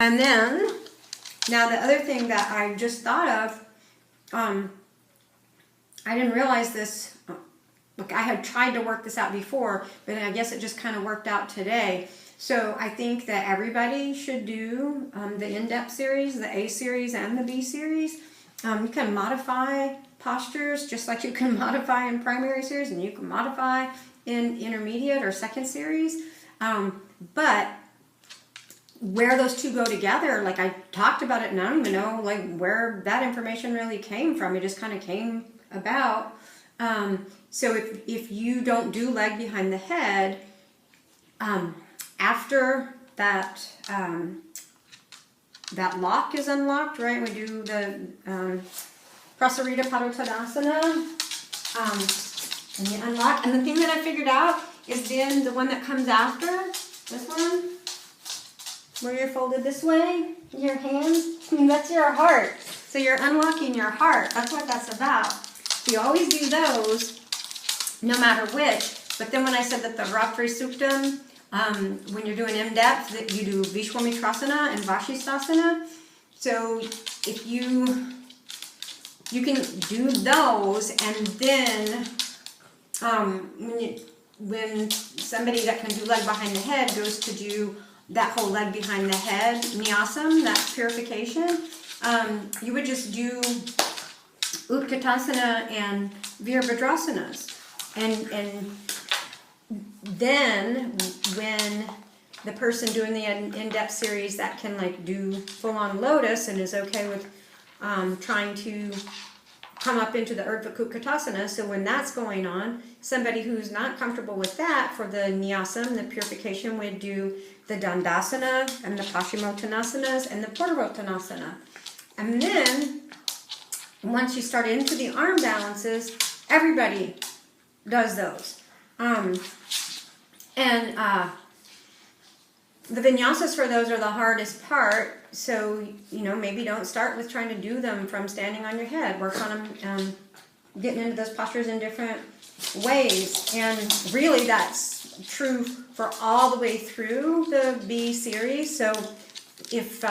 And then, now the other thing that I just thought of, I didn't realize this, look, I had tried to work this out before, but I guess it just kind of worked out today. So I think that everybody should do the in-depth series, the A series and the B series. You can modify postures just like you can modify in primary series, and you can modify in intermediate or second series. But where those two go together, like I talked about it, and I don't even know like where that information really came from. It just kind of came about. So if you don't do leg behind the head, after that that lock is unlocked, right? We do the Prasarita Padottanasana, and you unlock. And the thing that I figured out is then the one that comes after, this one, where you're folded this way, your hands, that's your heart. So you're unlocking your heart. That's what that's about. So you always do those, no matter which. But then when I said that the Rapri Suktam, when you're doing in-depth, that you do Vishwamitrasana and Vashisthasana. So if you can do those, and then when somebody that can do leg behind the head goes to do that whole leg behind the head, Nyasam, that purification, you would just do Utkatasana and Virabhadrasanas. And then when the person doing the in-depth series that can like do full-on lotus and is okay with trying to come up into the Urdhva Utkatasana, so when that's going on, somebody who's not comfortable with that, for the Nyasam, the purification, would do the Dandasana and the Paschimottanasanas and the Purvottanasana. And then once you start into the arm balances, everybody does those. The vinyasas for those are the hardest part, so maybe don't start with trying to do them from standing on your head. Work on them, getting into those postures in different ways. And really that's true for all the way through the B series. So if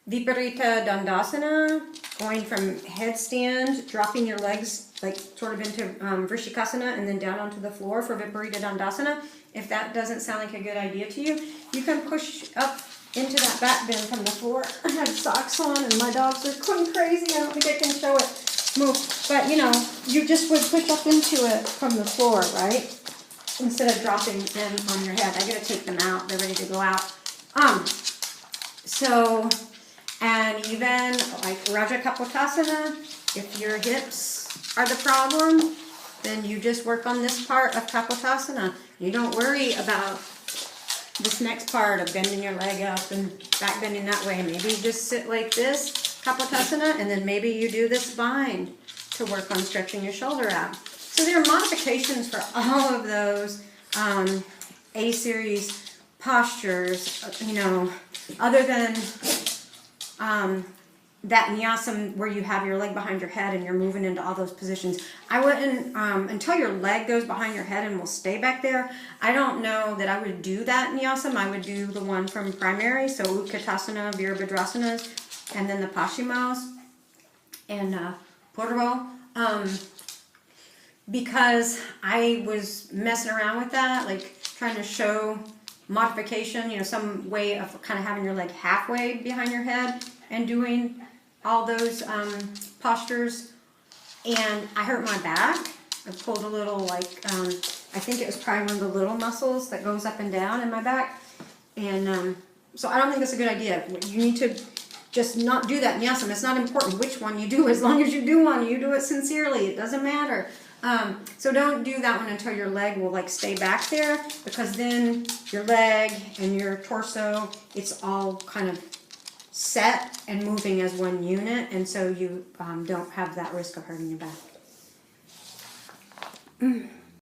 Viparita Dandasana, going from headstand, dropping your legs like sort of into Vrishikasana and then down onto the floor for Viparita Dandasana, if that doesn't sound like a good idea to you, you can push up into that back bend from the floor. I have socks on and my dogs are going crazy. I don't think I can show it. Move. But you just would push up into it from the floor, right? Instead of dropping them on your head. I gotta take them out. They're ready to go out. And even like Raja Kapottasana, if your hips are the problem, then you just work on this part of Kapottasana. You don't worry about this next part of bending your leg up and back bending that way. Maybe you just sit like this, Kapottasana, and then maybe you do this bind to work on stretching your shoulder out. So there are modifications for all of those A-series postures, other than that Nyasam where you have your leg behind your head and you're moving into all those positions. I wouldn't, until your leg goes behind your head and will stay back there, I don't know that I would do that Nyasam. I would do the one from primary, so Utkatasana, Virabhadrasanas, and then the Paschimos and Purvo, because I was messing around with that, like trying to show modification, some way of kind of having your leg halfway behind your head and doing all those postures, and I hurt my back. I pulled a little, I think it was probably one of the little muscles that goes up and down in my back, and so I don't think that's a good idea. You need to just not do that Nyasam. It's not important which one you do, as long as you do one, you do it sincerely, it doesn't matter. So don't do that one until your leg will stay back there, because then your leg and your torso, it's all kind of set and moving as one unit, and so you don't have that risk of hurting your back.